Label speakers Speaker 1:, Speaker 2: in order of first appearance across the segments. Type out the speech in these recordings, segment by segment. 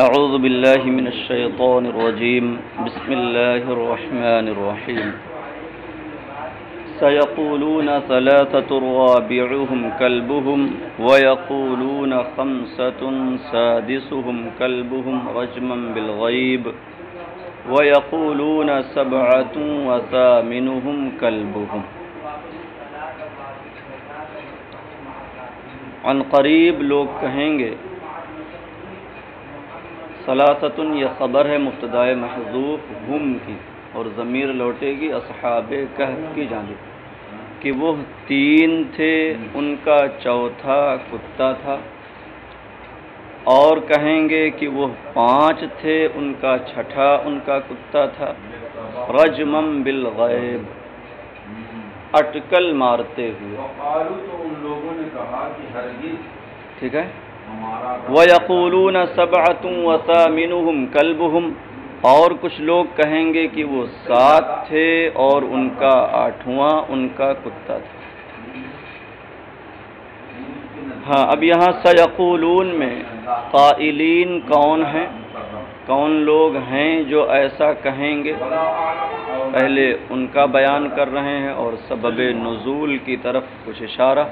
Speaker 1: اعوذ باللہ من الشیطان الرجیم بسم اللہ الرحمن الرحیم سیقولون ثلاثة رابعهم كلبهم ويقولون خمسة سادسهم كلبهم رجما بالغیب ويقولون سبعة وثامنهم كلبهم۔ عن قریب لوگ کہیں گے، ثلاثتن یہ خبر ہے مبتدائے محذوف ہم کی، اور ضمیر لوٹے گی اصحاب کہف کی جانب کہ وہ 3 تھے، ان کا چوتھا کتا تھا، اور کہیں گے کہ وہ 5 تھے، ان کا چھٹا ان کا کتا تھا، رجمم بالغیب اٹکل مارتے ہوئے۔
Speaker 2: تو ان لوگوں نے کہا کہ ہرگز،
Speaker 1: ٹھیک ہے، وَيَقُولُونَ سَبْعَةٌ وَثَامِنُهُمْ كَلْبُهُمْ، اور کچھ لوگ کہیں گے کہ وہ 7 تھے اور ان کا 8واں ان کا کتا تھا۔ ہاں، اب یہاں سَيَقُولُون میں قائلین کون ہیں، کون لوگ ہیں جو ایسا کہیں گے، پہلے ان کا بیان کر رہے ہیں اور سبب نزول کی طرف کچھ اشارہ،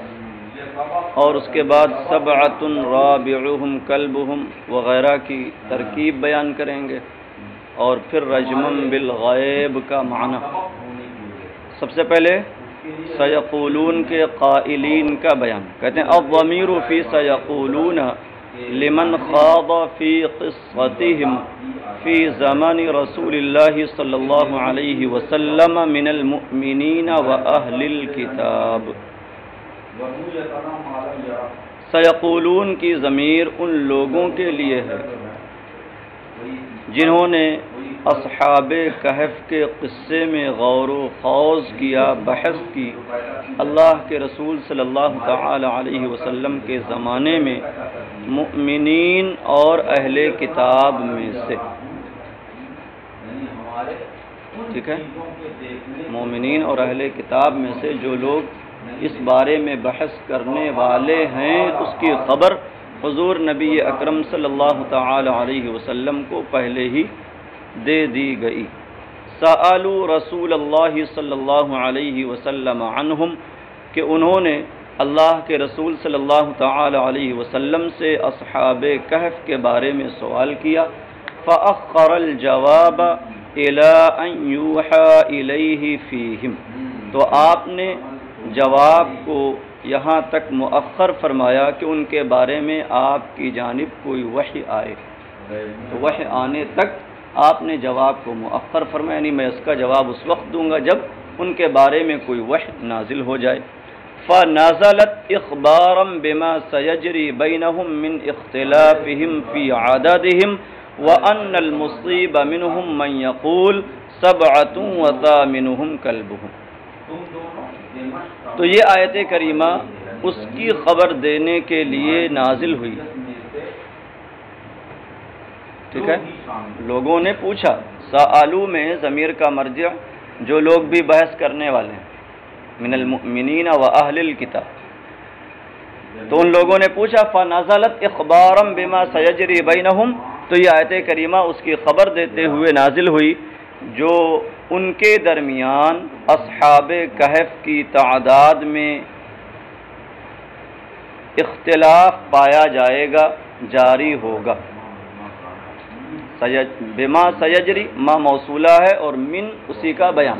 Speaker 1: اور اس کے بعد سبعۃ رابعہم کلبہم وغیرہ کی ترکیب بیان کریں گے، اور پھر رجمم بالغیب کا معنی۔ سب سے پہلے سیقولون کے قائلین کا بیان کہتے ہیں، الضمیر فی سیقولون لمن خاض فی قصتہم فی زمان رسول اللہ صلی اللہ علیہ وسلم من المؤمنین واہل الکتاب۔ سیقولون کی ضمیر ان لوگوں کے لیے ہے جنہوں نے اصحاب کہف کے قصے میں غور و خوض کیا، بحث کی، اللہ کے رسول صلی اللہ تعالی علیہ وسلم کے زمانے میں مؤمنین اور اہل کتاب میں سے، ٹھیک ہے، مومنین اور اہل کتاب میں سے جو لوگ اس بارے میں بحث کرنے والے ہیں، اس کی خبر حضور نبی اکرم صلی اللہ تعالی علیہ وسلم کو پہلے ہی دے دی گئی۔ سألوا رسول اللہ صلی اللہ علیہ وسلم عنہم، کہ انہوں نے اللہ کے رسول صلی اللہ تعالی علیہ وسلم سے اصحاب کہف کے بارے میں سوال کیا، فأخر الجواب إلى أن يوحى إليه فيهم، تو آپ نے جواب کو یہاں تک مؤخر فرمایا کہ ان کے بارے میں آپ کی جانب کوئی وحی آئے، تو وحی آنے تک آپ نے جواب کو مؤخر فرمایا، یعنی میں اس کا جواب اس وقت دوں گا جب ان کے بارے میں کوئی وحی نازل ہو جائے۔ فَنَزَلَتْ إِخْبَارًا بِمَا سَيَجْرِي بَيْنَهُمْ مِنْ اخْتِلَافِهِمْ فِي عَدَدِهِمْ وَأَنَّ الْمُصِيبَ مِنْهُمْ مَنْ يَقُولُ سَبْعَةٌ وَثَامِنُهُمْ كَلْبُهُمْ۔ تو یہ آیت کریمہ اس کی خبر دینے کے لیے نازل ہوئی، ٹھیک ہے، لوگوں نے پوچھا، سآلو میں ضمیر کا مرجع جو لوگ بھی بحث کرنے والے ہیں، من المؤمنین و اہل الکتاب، تو ان لوگوں نے پوچھا، فنزلت اخبارا بما سیجری بینہم، تو یہ آیت کریمہ اس کی خبر دیتے ہوئے نازل ہوئی جو ان کے درمیان اصحاب کہف کی تعداد میں اختلاف پایا جائے گا، جاری ہوگا۔ بما سیجری ما موصولہ ہے اور من اسی کا بیان،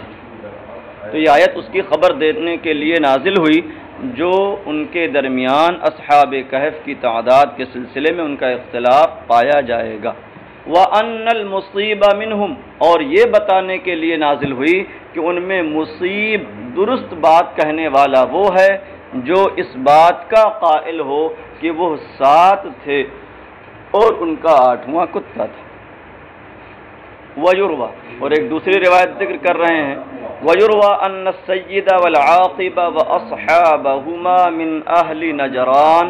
Speaker 1: تو یہ آیت اس کی خبر دینے کے لیے نازل ہوئی جو ان کے درمیان اصحاب کہف کی تعداد کے سلسلے میں ان کا اختلاف پایا جائے گا۔ وَأَنَّ الْمُصِيبَ مِنْهُمْ، اور یہ بتانے کے لیے نازل ہوئی کہ ان میں مصیب درست بات کہنے والا وہ ہے جو اس بات کا قائل ہو کہ وہ 7 تھے اور ان کا 8واں کتا تھا۔ وَيُرْوَى، اور ایک دوسری روایت ذکر کر رہے ہیں، وَيُرْوَى أَنَّ السَّيِّدَ وَالْعَاقِبَ وَأَصْحَابَهُمَا مِنْ أَهْلِ نَجْرَانَ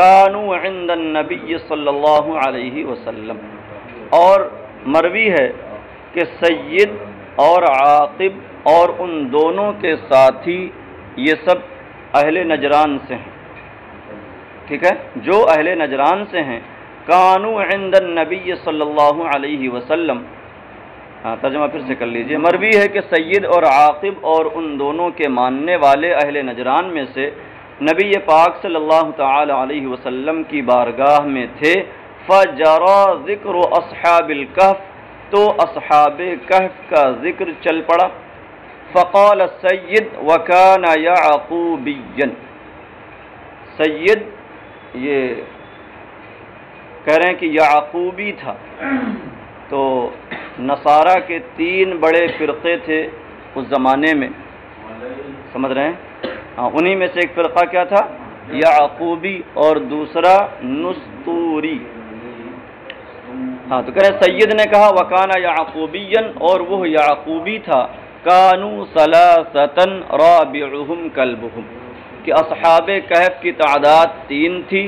Speaker 1: كَانُوا عِنْدَ النَّبِيِّ صلی اللہ علیہ وسلم، اور مروی ہے کہ سید اور عاقب اور ان دونوں کے ساتھی یہ سب اہل نجران سے ہیں، ٹھیک ہے، جو اہل نجران سے ہیں کانوا عند النبی صلی اللہ علیہ وسلم. ترجمہ پھر سے کر لیجئے. مروی ہے کہ سید اور عاقب اور ان دونوں کے ماننے والے اہل نجران میں سے نبی پاک صلی اللہ تعالی علیہ وسلم کی بارگاہ میں تھے. فجرا ذکر اصحاب الکہف، تو اصحاب کہف کا ذکر چل پڑا. فقال السید وکان یعقوبیا، سید یہ کہہ رہے ہیں کہ یعقوبی تھا. تو نصارہ کے 3 بڑے فرقے تھے اس زمانے میں، سمجھ رہے ہیں؟ انہی میں سے ایک فرقہ کیا تھا؟ یعقوبی، اور دوسرا نستوری. تو کہہ رہے سید نے کہا وکانا یعقوبیا، اور وہ یعقوبی تھا. کانوا ثلاثۃ رابعہم کلبہم، کہ اصحاب کہف کی تعداد 3 تھی،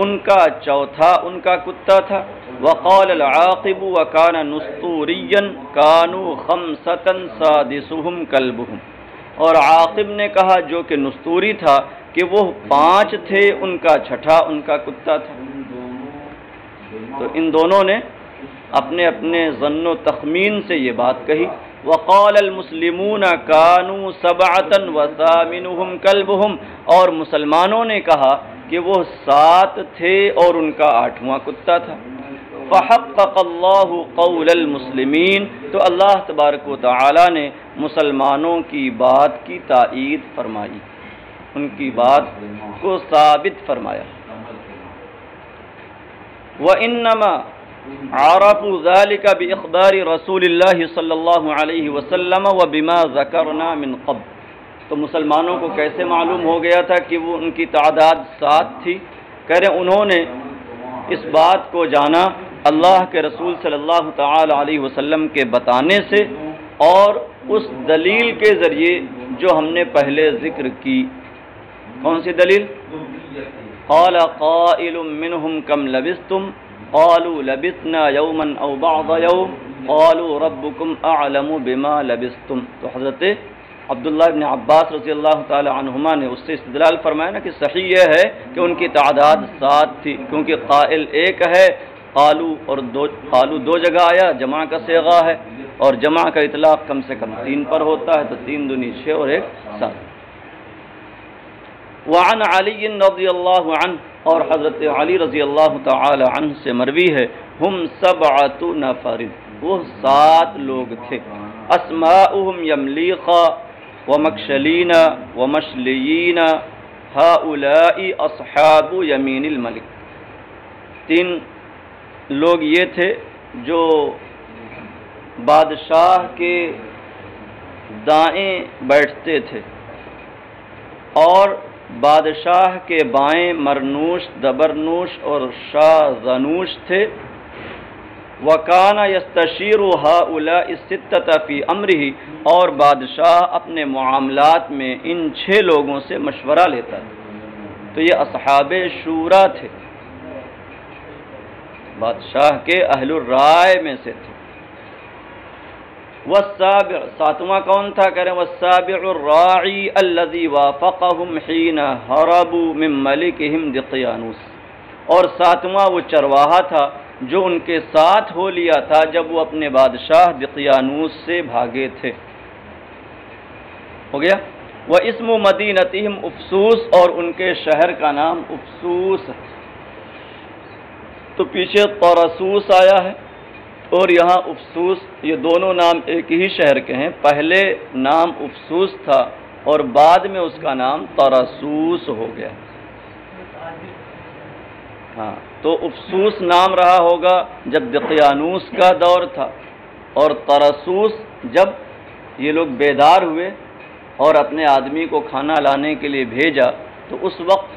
Speaker 1: ان کا چوتھا ان کا کتا تھا. وقال العاقب وکان نستوریا کانوا خمسۃ سادسہم کلبہم، اور عاقب نے کہا جو کہ نستوری تھا کہ وہ 5 تھے، ان کا چھٹا ان کا کتا تھا. تو ان دونوں نے اپنے اپنے ظن و تخمین سے یہ بات کہی. وقال المسلمون کانوا 7 وثامنہم کلبہم، اور مسلمانوں نے کہا کہ وہ 7 تھے اور ان کا 8واں کتا تھا. فحقق اللہ قول المسلمین، تو اللہ تبارک و تعالی نے مسلمانوں کی بات کی تائید فرمائی، ان کی بات کو ثابت فرمایا. وَإِنَّمَا عَرَفُوا ذَلِكَ بِإِخْبَارِ رسول اللہ صلی اللہ علیہ وسلم وَبِمَا ذَكَرْنَا مِنْ قبل. تو مسلمانوں کو کیسے معلوم ہو گیا تھا کہ وہ ان کی تعداد 7 تھی؟ کہہ رہے انہوں نے اس بات کو جانا اللہ کے رسول صلی اللہ تعالی علیہ وسلم کے بتانے سے، اور اس دلیل کے ذریعے جو ہم نے پہلے ذکر کی. کون سی دلیل؟ قال قائل منهم كم لبثتم قالوا لبثنا يوما او بعض يوم قالوا ربكم اعلم بما لبثتم. تو حضرت عبداللہ ابن عباس رضی اللہ تعالی عنہما نے اس سے استدلال فرمایا نا کہ صحیح یہ ہے کہ ان کی تعداد 7 تھی، کیونکہ قائل ایک ہے، قالو 2 جگہ آیا، جمع کا صیغہ ہے، اور جمع کا اطلاق کم سے کم 3 پر ہوتا ہے، تو 3 دونی 6 اور 1 7. وعن علی رضی اللہ عنہ، اور حضرت علی رضی اللہ تعالی عنہ سے مروی ہے ہم 7 نفر، وہ 7 لوگ تھے. اسماؤہم یملیقا ومکشلین ومشلیین ہؤلاء اصحاب یمین الملک. 3 لوگ یہ تھے جو بادشاہ کے دائیں بیٹھتے تھے، اور بادشاہ کے بائیں مرنوش، دبرنوش اور شاذنوش تھے. وَكَانَ يَسْتَشِيرُ هَؤُلَاءِ السِّتَّةَ فِي أَمْرِهِ، اور بادشاہ اپنے معاملات میں ان 6 لوگوں سے مشورہ لیتا تھا. تو یہ اصحاب شورا تھے، بادشاہ کے اہل الرائے میں سے تھے. والسابع، 7واں کون تھا؟ کہہ رہے ہیں والسابع الراعی الذی وافقہم حین ہربوا من ملکہم دقیانوس، اور 7واں وہ چرواہا تھا جو ان کے ساتھ ہو لیا تھا جب وہ اپنے بادشاہ دقیانوس سے بھاگے تھے. ہو گیا. واسم مدینتہم افسوس، اور ان کے شہر کا نام افسوس. تو پیچھے طرسوس آیا ہے اور یہاں افسوس، یہ دونوں نام ایک ہی شہر کے ہیں. پہلے نام افسوس تھا اور بعد میں اس کا نام طرسوس ہو گیا. ہاں، تو افسوس نام رہا ہوگا جب دقیانوس کا دور تھا، اور طرسوس جب یہ لوگ بیدار ہوئے اور اپنے آدمی کو کھانا لانے کے لیے بھیجا، تو اس وقت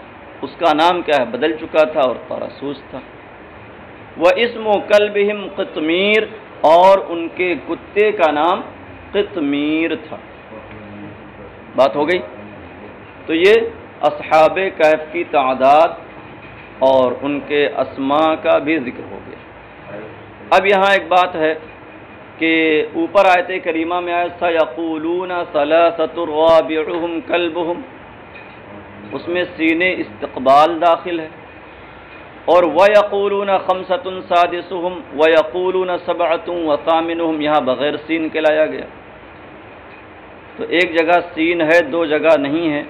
Speaker 1: اس کا نام کیا ہے؟ بدل چکا تھا اور طرسوس تھا. وَاسْمُ كَلْبِهِمْ قِطْمِيرٌ، اور ان کے کتے کا نام قطمیر تھا. بات ہو گئی. تو یہ اصحاب کہف کی تعداد اور ان کے اسماء کا بھی ذکر ہو گیا. اب یہاں ایک بات ہے کہ اوپر آیت کریمہ میں آیا سَيَقُولُونَ ثَلَاثَةٌ رَابِعُهُمْ كَلْبُهُمْ، اس میں سین استقبال داخل ہے، اور وَيَقُولُونَ خَمْسَةٌ سَادِسُهُمْ وَيَقُولُونَ سَبْعَةٌ وَثَامِنُهُم، یہاں بغیر سین کے لایا گیا. تو ایک جگہ سین ہے، دو جگہ نہیں ہے،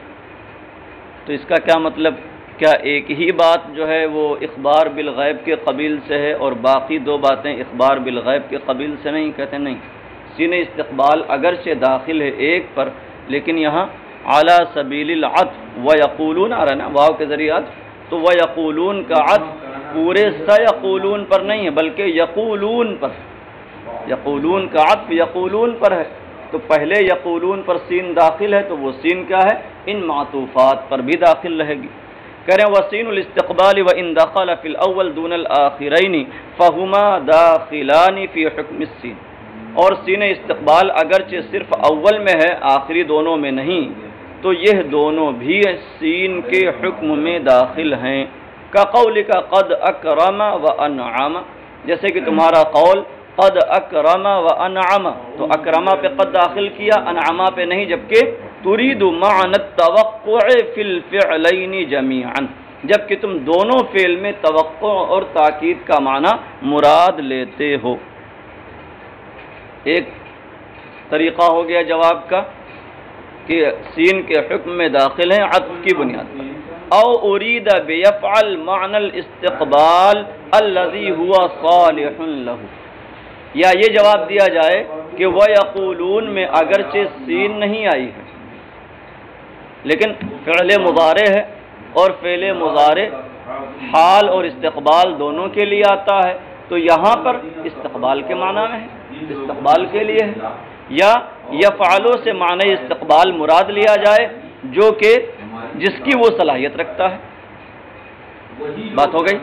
Speaker 1: تو اس کا کیا مطلب؟ کیا ایک ہی بات جو ہے وہ اخبار بالغیب کے قبیل سے ہے اور باقی دو باتیں اخبار بالغیب کے قبیل سے نہیں؟ کہتے نہیں، سین استقبال اگرچہ داخل ہے ایک پر، لیکن یہاں علی سبیل العطف وَيَقُولُونَ آ رہا ہے نا، واو کے ذریعے عطف، تو وَيَقُولُونَ کا عطف پورے سَيَقُولُونَ پر نہیں ہے بلکہ یقولون پر. یقولون کا عطف یقولون پر ہے، تو پہلے یقولون پر سین داخل ہے تو وہ سین کیا ہے؟ ان معطوفات پر بھی داخل رہے گی. کہہ رہے ہیں وَسِينُ الْاِسْتِقْبَالِ وَإِنْ دَخَلَ فِي الْأَوَّلِ دُونَ الْآخِرَيْنِ فَهُمَا دَاخِلَانِ فِي حُكْمِ السِّينِ، اور سین استقبال اگرچہ صرف اول میں ہے آخری دونوں میں نہیں، تو یہ دونوں بھی سین کے حکم میں داخل ہیں. كَقَوْلِكَ قَدْ أَكْرَمَ وَأَنْعَمَ، جیسے کہ تمہارا قول قد اکرم و انعم، تو اکرما پہ قد داخل کیا، انعما پہ نہیں، جبکہ ترید معنی التوقع فی الفعلین جمیعا، جبکہ تم دونوں فعل میں توقع اور تاکید کا معنی مراد لیتے ہو. ایک طریقہ ہو گیا جواب کا کہ سین کے حکم میں داخل ہیں عطف کی بنیاد پر. او ارید بیفعل معنی الاستقبال الذی هو صالح له، یا یہ جواب دیا جائے کہ وَيَقُولُونَ میں اگرچہ سین نہیں آئی ہے لیکن فعل مضارع ہے، اور فعل مضارع حال اور استقبال دونوں کے لیے آتا ہے، تو یہاں پر استقبال کے معنی میں ہے، استقبال کے لیے ہے. یا یفعلو سے معنی استقبال مراد لیا جائے جو کہ جس کی وہ صلاحیت رکھتا ہے. بات ہو گئی.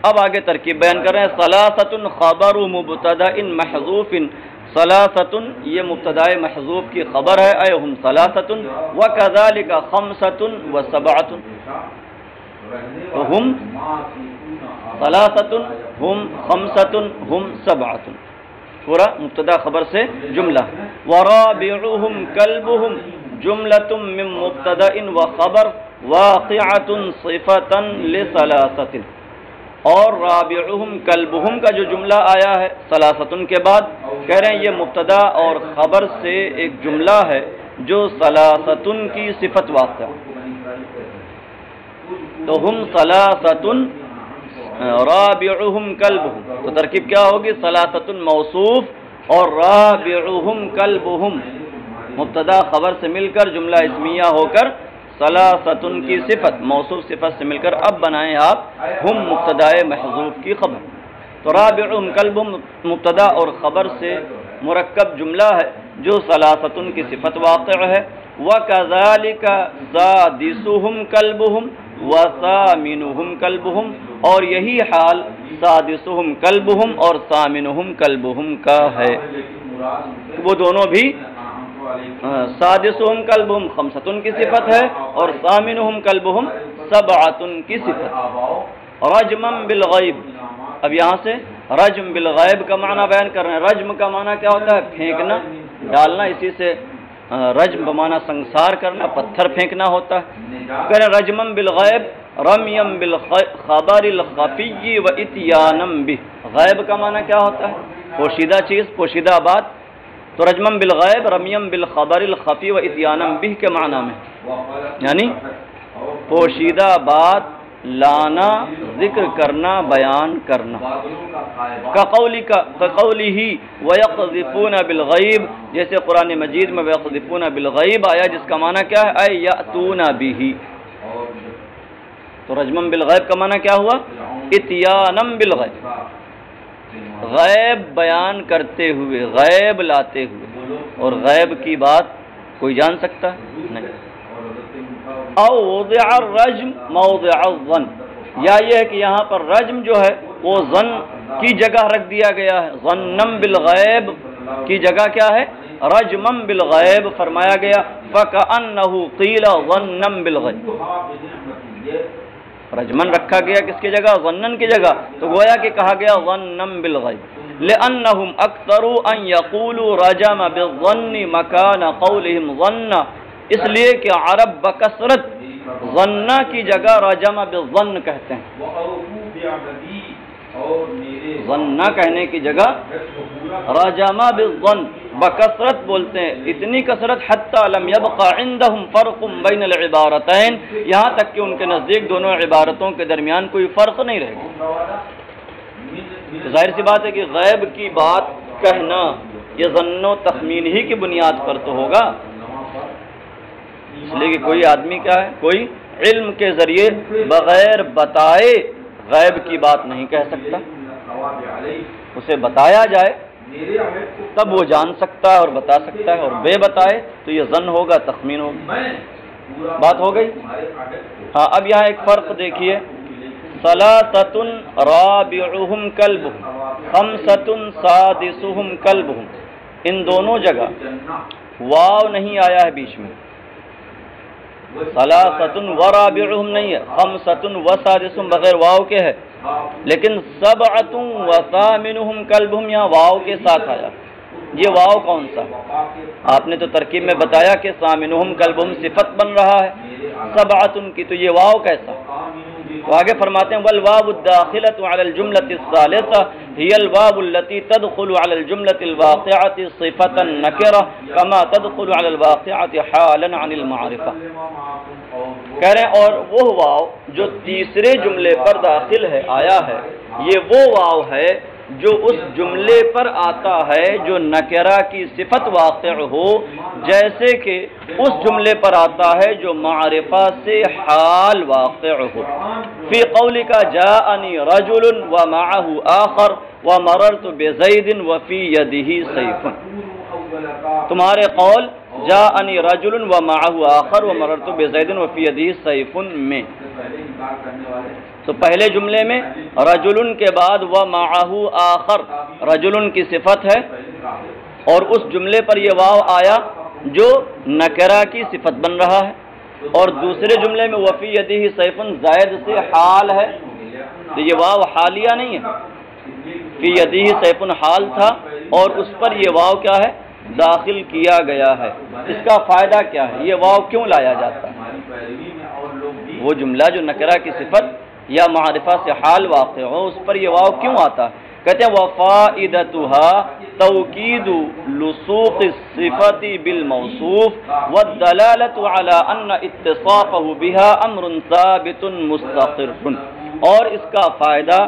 Speaker 1: اب آگے ترکیب بیان کر رہے ہیں. ثلاثۃ خبر مبتدأ محذوف، ثلاثۃ یہ مبتدأ محذوف کی خبر ہے، اے ہم ثلاثۃ وکذالک خمسۃ وسبعۃ، تو ہم ثلاثۃ ہم خمسۃ ہم سبعۃ، پورا مبتدا خبر سے جملہ. ورابعهم کلبهم جملۃ من مبتدأ وخبر واقعۃ صفۃ لثلاثۃ، اور رابعهم کلبهم کا جو جملہ آیا ہے ثلاثۃ کے بعد، کہہ رہے ہیں یہ مبتدا اور خبر سے ایک جملہ ہے جو ثلاثۃ کی صفت واقع، تو ہم ثلاثۃ رابعهم کلبهم، تو ترکیب کیا ہوگی؟ ثلاثۃ موصوف اور رابعهم کلبهم مبتدا خبر سے مل کر جملہ اسمیہ ہو کر ثلاثۃ کی صفت موصوف صفت سے مل کر اب بنائیں آپ ہم مبتدا محذوف کی خبر. تو رابعهم کلبهم مبتدا اور خبر سے مرکب جملہ ہے جو ثلاثۃ کی صفت واقع ہے. وَكَذَلِكَ سَادِسُهُمْ كَلْبُهُمْ وَثَامِنُهُمْ كَلْبُهُمْ، اور یہی حال سادسهم كلبهم اور ثامنهم كلبهم کا ہے. وہ دونوں بھی سادسهم كلبهم خمسۃ کی صفت ہے اور ثامنهم كلبهم سبعۃ کی صفت. رجما بالغیب، اب یہاں سے رجم بالغیب کا معنی بیان کر رہے ہیں. رجم کا معنی کیا ہوتا ہے؟ پھینکنا، ڈالنا، اسی سے رجم بمانا سنسار کرنا، پتھر پھینکنا ہوتا ہے. کہہ رہے رجمم بالغیب رمیم بالخبر الخفی و اتیانم بہ، غیب کا معنی کیا ہوتا ہے؟ پوشیدہ چیز، پوشیدہ بات. تو رجمم بالغیب رمیم بالخبر الخفی و اتیانم بہ کے معنی میں یعنی پوشیدہ بات لانا، ذکر کرنا، بیان کرنا. کقولہ وَيَقْذِفُونَ بِالْغَيْبِ، جیسے قرآن مجید میں وَيَقْذِفُونَ بِالْغَيْبِ آیا جس کا معنی کیا ہے؟ اے یأتون بہ. تو رجمم بالغیب کا معنی کیا ہوا؟ اتیانم بالغیب، غیب بیان کرتے ہوئے، غیب لاتے ہوئے. اور غیب کی بات کوئی جان سکتا ہے؟ نہیں. او وضع الرجم موضع الظن، یا یہ ہے کہ یہاں پر رجم جو ہے وہ ظن کی جگہ رکھ دیا گیا ہے. ظنم بالغیب کی جگہ کیا ہے؟ رجمم بالغیب فرمایا گیا. فکأنہ قیل ظنم بالغیب، رجمن رکھا گیا کس کی جگہ؟ ظنن کی جگہ، تو گویا کہ کہا گیا ظنم بالغیب. لأنہم اکثروا ان یقولوا رجم بالظن مکان قولہم ظن، اس لیے کہ عرب بکثرت ظنہ کی جگہ رجم بالظن کہتے ہیں.
Speaker 2: وَأَوْفُوا بِعَهْدِي اور میرے
Speaker 1: ظنہ کہنے کی جگہ رجم بالظن بکثرت بولتے ہیں، اتنی کثرت حتی لم يبقى عندهم فرق بین العبارتین، یہاں تک کہ ان کے نزدیک دونوں عبارتوں کے درمیان کوئی فرق نہیں رہے گا. ظاہر سی بات ہے کہ غیب کی بات کہنا یہ ظن و تخمین ہی کی بنیاد پر تو ہوگا، اس لیے کہ کوئی آدمی کیا ہے، کوئی علم کے ذریعے بغیر بتائے غیب کی بات نہیں کہہ سکتا. اسے بتایا جائے تب وہ جان سکتا ہے اور بتا سکتا ہے، اور بے بتائے تو یہ ظن ہوگا، تخمین ہوگا. بات ہو گئی. ہاں اب یہاں ایک فرق دیکھیے، ثلاثۃ رابعہم کلبہم خمسۃ سادسہم کلبہم، ان دونوں جگہ واو نہیں آیا ہے بیچ میں، ثلاثۃ ورابعہم نہیں ہے، خمسۃ وسادسہم بغیر واو کے ہے، لیکن سبعۃ وثامنہم کلبہم یہاں واو کے ساتھ آیا. یہ واو کون سا؟ آپ نے تو ترکیب میں بتایا کہ ثامنہم کلبہم صفت بن رہا ہے، سبعۃ کی تو یہ واو کیسا؟ تو آگے فرماتے ہیں والواو الداخلۃ علی الجملۃ الثالثہ هي الواو التي تدخل على الجملة الواقعة صفة نكرة كما تدخل على الواقعة حالا عن المعرفة. کہہ رہے ہیں اور وہ واو جو تیسرے جملے پر داخل ہے آیا ہے، یہ وہ واو ہے جو اس جملے پر آتا ہے جو نکرہ کی صفت واقع ہو، جیسے کہ اس جملے پر آتا ہے جو معرفہ سے حال واقع ہو. فی قولک جاءنی رجل ومعه آخر ومررت بزید وفی یدہ سیف، تمہارے قول جاءنی رجل ومعه آخر ومررت بزید وفی یدہ سیف میں، تو پہلے جملے میں رجل کے بعد ومعه آخر رجل کی صفت ہے، اور اس جملے پر یہ واو آیا جو نکرہ کی صفت بن رہا ہے، اور دوسرے جملے میں وفی یدہ سیف زائد سے حال ہے، تو یہ واو حالیہ نہیں ہے، فی یدہ سیف حال تھا اور اس پر یہ واو کیا ہے، داخل کیا گیا ہے. اس کا فائدہ کیا ہے، یہ واو کیوں لایا جاتا ہے؟ وہ جملہ جو نکرہ کی صفت یا معرفہ سے حال واقع ہو اس پر یہ واو کیوں آتا ہے؟ کہتے ہیں وفائدتها توکید لصوق الصفت بالموصوف والدلالة على ان اتصافه بها امر ثابت مستقر، اور اس کا فائدہ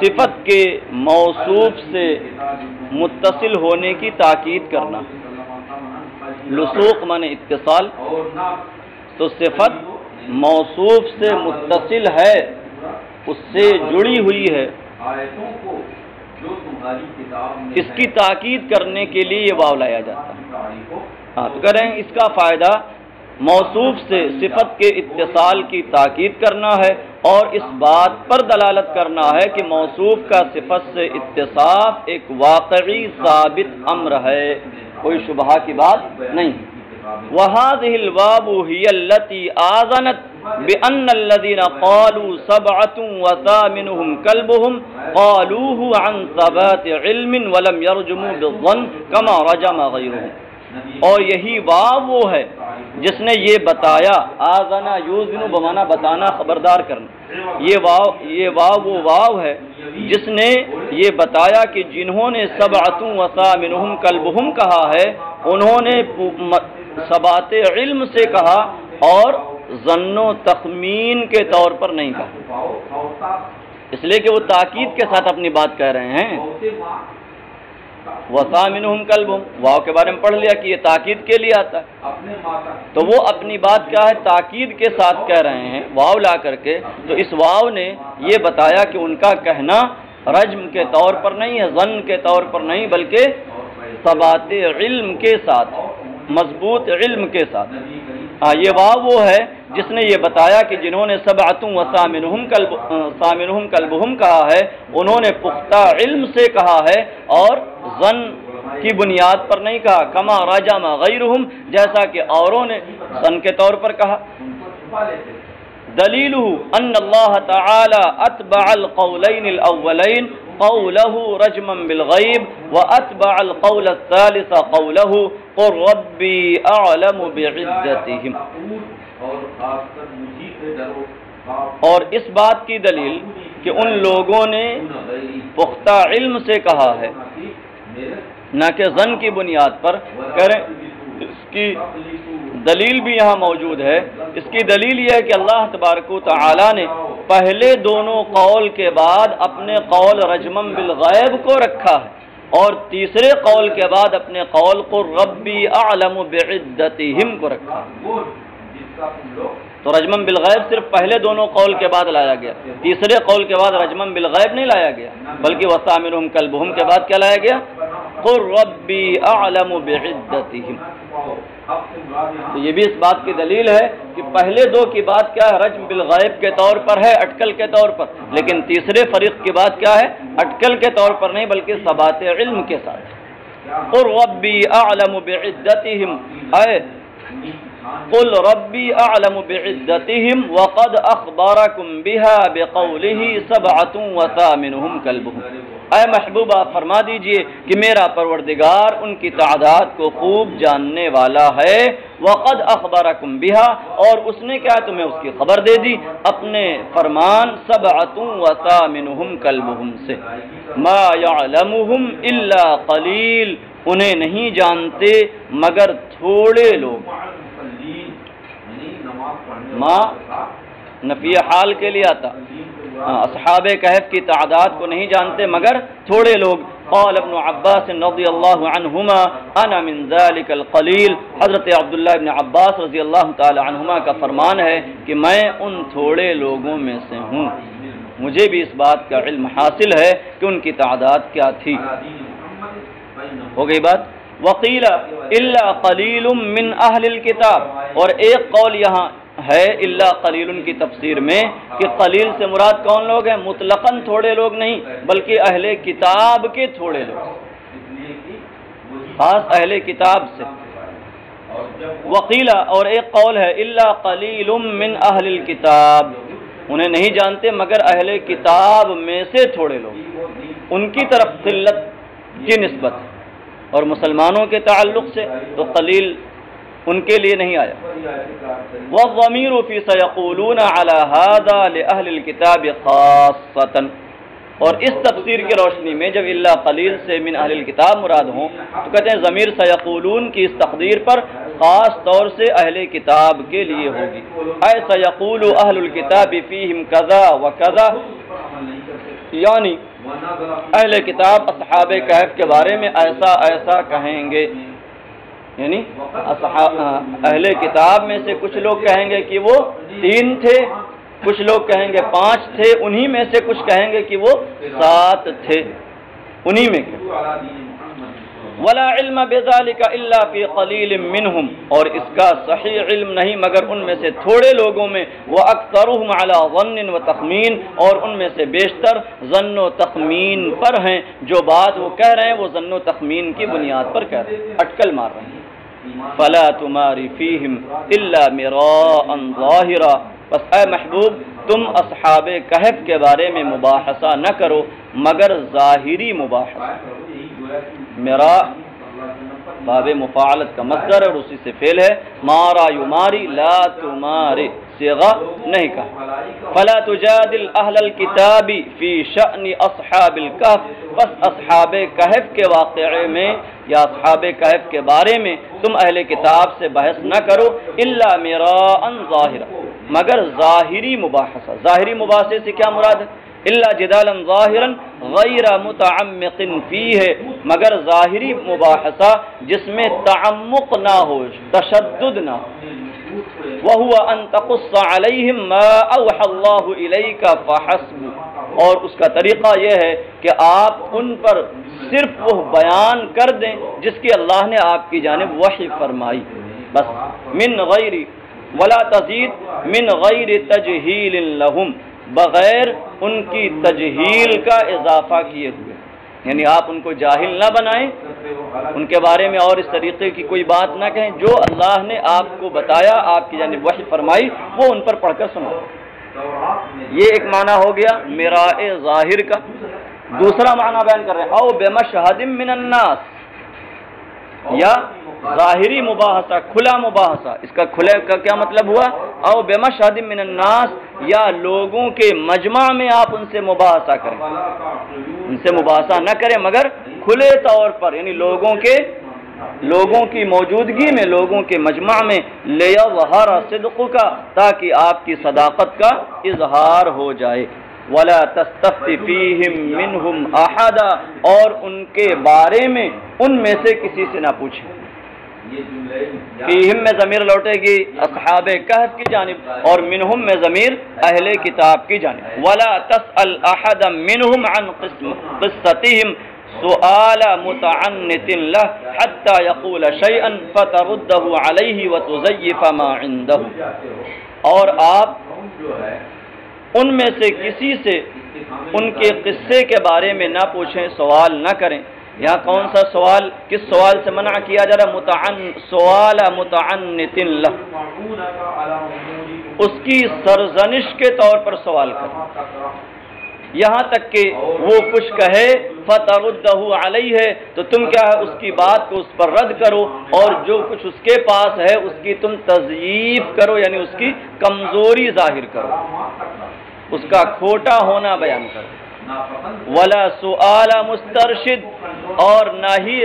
Speaker 1: صفت کے موصوف سے متصل ہونے کی تاکید کرنا. لصوق معنی اتصال، تو صفت موصوف سے متصل ہے، اس سے جڑی ہوئی ہے، اس کی تاکید کرنے کے لیے یہ واو لایا جاتا ہے. ہاں تو کہہ رہے ہیں اس کا فائدہ موصوف سے صفت کے اتصال کی تاکید کرنا ہے، اور اس بات پر دلالت کرنا ہے کہ موصوف کا صفت سے اتصاف ایک واقعی ثابت امر ہے، کوئی شبہہ کی بات نہیں. وَهَذِهِ الْوَابُ هِيَ الَّتِي آذَنَتْ بِأَنَّ الَّذِينَ قَالُوا سَبْعَةٌ وَثَامِنُهُمْ كَلْبُهُمْ قَالُوهُ عَنْ ثَبَاتِ عِلْمٍ وَلَمْ يَرْجُمُوا بِالظَّنِّ كَمَا رَجَمَ غَيْرُهُمْ. اور یہی واو وہ ہے جس نے یہ بتایا، آذنا یوزن بمانا بتانا خبردار کرنا، یہ واو وہ واو ہے جس نے یہ بتایا کہ جنہوں نے سبعۃ وثامنہم کلبہم کہا ہے انہوں نے ثبات علم سے کہا اور ظن و تخمین کے طور پر نہیں کہا، اس لیے کہ وہ تاکید کے ساتھ اپنی بات کہہ رہے ہیں. وثامنہم کلبہم واو کے بارے میں پڑھ لیا کہ یہ تاکید کے لیے آتا ہے، تو وہ اپنی بات کیا ہے تاکید کے ساتھ کہہ رہے ہیں واو لا کر کے. تو اس واو نے یہ بتایا کہ ان کا کہنا رجم کے طور پر نہیں ہے، ظن کے طور پر نہیں، بلکہ ثبات علم کے ساتھ، مضبوط علم کے ساتھ. ہاں یہ واو وہ ہے جس نے یہ بتایا کہ جنہوں نے سبعۃ وثامنہم کلبہم کہا ہے انہوں نے پختہ علم سے کہا ہے اور ظن کی بنیاد پر نہیں کہا. کما رجم غیرہم جیسا کہ اوروں نے ظن کے طور پر کہا. دلیلہ ان اللہ تعالی اتبع القولین الاولین قوله رجما بالغیب واتبع القول الثالث قوله قل ربی اعلم بعدتهم.
Speaker 2: اور خاص کر مجھے سے ڈرو
Speaker 1: اور اس بات کی دلیل کہ ان لوگوں نے پختہ علم سے کہا ہے نہ کہ ظن کی بنیاد پر کریں. اس کی دلیل بھی یہاں موجود ہے. اس کی دلیل یہ ہے کہ اللہ تبارک و تعالی نے پہلے دونوں قول کے بعد اپنے قول رجمم بالغیب کو رکھا ہے اور تیسرے قول کے بعد اپنے قول کو ربی اعلم بعدتہم کو رکھا. تو رجمم بالغیب صرف پہلے دونوں قول کے بعد لایا گیا, تیسرے قول کے بعد رجمم بالغیب نہیں لایا گیا, بلکہ وَثَامِنُهُمْ كَلْبُهُمْ کے بعد کیا لایا گیا؟ قُلْ رَبِّي أَعْلَمُ بِعِدَّتِهِمْ. تو یہ بھی اس بات کی دلیل ہے کہ پہلے دو کی بات کیا ہے؟ رجم بالغیب کے طور پر ہے, اٹکل کے طور پر, لیکن تیسرے فریق کی بات کیا ہے؟ اٹکل کے طور پر نہیں بلکہ ثبات علم کے ساتھ. قُلْ رَبِّي أَعْلَمُ بِعِدَّتِهِمْ اے قل ربی اعلم بعدتهم وقد اخبرکم بها بقوله سبعة وثامنهم كلبهم. اے محبوب آپ فرما دیجئے کہ میرا پروردگار ان کی تعداد کو خوب جاننے والا ہے. وقد اخبرکم بها اور اس نے کیا تمہیں اس کی خبر دے دی اپنے فرمان سبعة وثامنهم كلبهم سے. ما يعلمهم الا قلیل انہیں نہیں جانتے مگر تھوڑے لوگ. ماں نفی حال کے لیے آتا. اصحاب کہف کی تعداد کو نہیں جانتے مگر تھوڑے لوگ. قال ابن عباس رضی اللہ عنہما انا من ذلك القلیل. حضرت عبداللہ ابن عباس رضی اللہ تعالی عنہما کا فرمان ہے کہ میں ان تھوڑے لوگوں میں سے ہوں. مجھے بھی اس بات کا علم حاصل ہے کہ ان کی تعداد کیا تھی. ہو گئی بات. وقیل الا قلیل من اہل الکتاب اور ایک قول یہاں ہے الا قلیل کی تفسیر میں کہ قلیل سے مراد کون لوگ ہیں؟ مطلقاً تھوڑے لوگ نہیں بلکہ اہل کتاب کے تھوڑے لوگ, خاص اہل کتاب سے. وقیل اور ایک قول ہے الا قلیل من اہل الکتاب انہیں نہیں جانتے مگر اہل کتاب میں سے تھوڑے لوگ. ان کی طرف قلت کی نسبت ہے اور مسلمانوں کے تعلق سے تو قلیل ان کے لیے نہیں آیا. والضمیر فی سیقولون علی هذا لأہل الکتاب خاصۃ اور اس تفسیر کی روشنی میں جب الا قلیل سے من اہل الکتاب مراد ہوں تو کہتے ہیں ضمیر سیقولون کی اس تقدیر پر خاص طور سے اہل کتاب کے لیے ہوگی. اے سیقول اہل الکتاب فیہم کذا وکذا یعنی اہل کتاب اصحاب کہف کے بارے میں ایسا ایسا کہیں گے. یعنی اہل کتاب میں سے کچھ لوگ کہیں گے کہ وہ 3 تھے, کچھ لوگ کہیں گے 5 تھے, انہی میں سے کچھ کہیں گے کہ وہ 7 تھے, انہی میں. ولا علم بذلك الا في قلیل منهم اور اس کا صحیح علم نہیں مگر ان میں سے تھوڑے لوگوں میں. واکثرهم على ظن وتخمین اور ان میں سے بیشتر ظن و تخمین پر ہیں. جو بات وہ کہہ رہے ہیں وہ ظن و تخمین کی بنیاد پر کہہ رہے ہیں, اٹکل مار رہے ہیں. فلا تماری فیہم الا مراء ظاہرا بس اے محبوب تم اصحاب کہف کے بارے میں مباحثہ نہ کرو مگر ظاہری مباحثہ. مراء باب مفاعلت کا مصدر اور اسی سے فعل ہے. مارا یماری لا تماری صیغہ نہیں کہا. فلا تجادل اہل الکتاب فی شأن اصحاب الکہف بس اصحاب کہف کے واقعے میں یا اصحاب کہف کے بارے میں تم اہل کتاب سے بحث نہ کرو الا مراء ظاہرا مگر ظاہری مباحثہ. ظاہری مباحثے سے کیا مراد ہے؟ الا جدالا ظاہرا غیر متعمق فیہ مگر ظاہری مباحثہ جس میں تعمق نہ ہو, تشدد نہ ہو. وَهُوَ أَن تَقُصَّ عَلَيْهِمْ مَا أَوْحَى اللَّهُ إِلَيْكَ فَحَسْبُ اور اس کا طریقہ یہ ہے کہ آپ ان پر صرف وہ بیان کر دیں جس کی اللہ نے آپ کی جانب وحی فرمائی بس. من غیر ولا تزید من غیر تجہیل لہم بغیر ان کی تجہیل کا اضافہ کیے ہوئے. یعنی آپ ان کو جاہل نہ بنائیں, ان کے بارے میں اور اس طریقے کی کوئی بات نہ کہیں. جو اللہ نے آپ کو بتایا, آپ کی جانب وحی فرمائی, وہ ان پر پڑھ کر سناؤ. یہ ایک معنی ہو گیا مراء ظاہر کا. دوسرا معنی بیان کر رہے ہیں او بمشہد من الناس یا ظاہری مباحثہ کھلا مباحثہ، اس کا کھلے کا کیا مطلب ہوا؟ او بمشہد من الناس، یا لوگوں کے مجمع میں آپ ان سے مباحثہ کریں، ان سے مباحثہ نہ کریں مگر کھلے طور پر، یعنی لوگوں کی موجودگی میں، لوگوں کے مجمع میں، لیظہر صدقک، تاکہ آپ کی صداقت کا اظہار ہو جائے، ولا تستفت فیہم منہم احدا، اور ان کے بارے میں ان میں سے کسی سے نہ پوچھیں۔ فیہم میں ضمیر لوٹے گی اصحاب کہف کی جانب، اور منہم میں ضمیر اہل کتاب کی جانب۔ ولا تسأل احدا منہم عن قصتہم سؤال متعنت له حتى يقول شيئا فترده عليه وتزيف ما عنده، اور آپ ان میں سے کسی سے ان کے قصے کے بارے میں نہ پوچھیں، سوال نہ کریں۔ یہاں کون سا سوال، کس سوال سے منع کیا جا رہا؟ سوال متعنت له، اس کی سرزنش کے طور پر سوال کریں، یہاں تک کہ وہ کچھ کہے فتردہ علیہ، تو تم کیا ہے اس کی بات کو اس پر رد کرو، اور جو کچھ اس کے پاس ہے اس کی تم تضعیف کرو، یعنی اس کی کمزوری ظاہر کرو، اس کا کھوٹا ہونا بیان کرو۔ ولا سؤال مسترشد، اور نہ ہی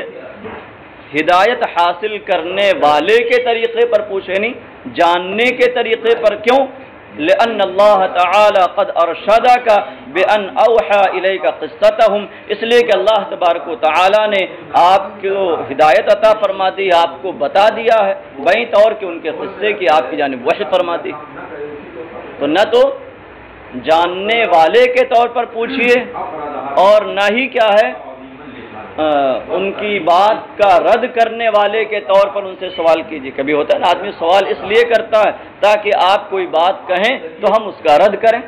Speaker 1: ہدایت حاصل کرنے والے کے طریقے پر پوچھے، نہیں جاننے کے طریقے پر۔ کیوں؟ لأن اللہ تعالی قد ارشدک بأن اوحى الیک قصتهم، اس لیے کہ اللہ تبارک و تعالی نے آپ کو ہدایت عطا فرما دی، آپ کو بتا دیا ہے بیں طور کہ ان کے قصے کی آپ کی جانب وحی فرما دی۔ تو نہ تو جاننے والے کے طور پر پوچھئے، اور نہ ہی کیا ہے ان کی بات کا رد کرنے والے کے طور پر ان سے سوال کیجیے۔ کبھی ہوتا ہے نا آدمی سوال اس لیے کرتا ہے تاکہ آپ کوئی بات کہیں تو ہم اس کا رد کریں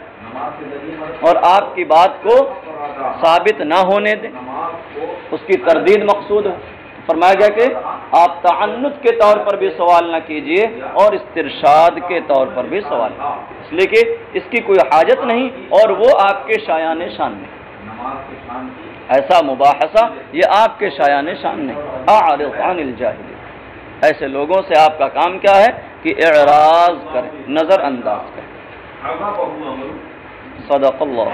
Speaker 1: اور آپ کی بات کو ثابت نہ ہونے دیں، اس کی تردید مقصود ہے۔ فرمایا گیا کہ آپ تعنت کے طور پر بھی سوال نہ کیجیے اور استرشاد کے طور پر بھی سوال، اس لیے کہ اس کی کوئی حاجت نہیں اور وہ آپ کے شایان شان نہیں، ایسا مباحثہ یہ آپ کے شایان شان نہیں۔ اعرض عن الجاہلین، ایسے لوگوں سے آپ کا کام کیا ہے کہ اعراض کریں، نظر انداز کریں۔ صدق اللہ۔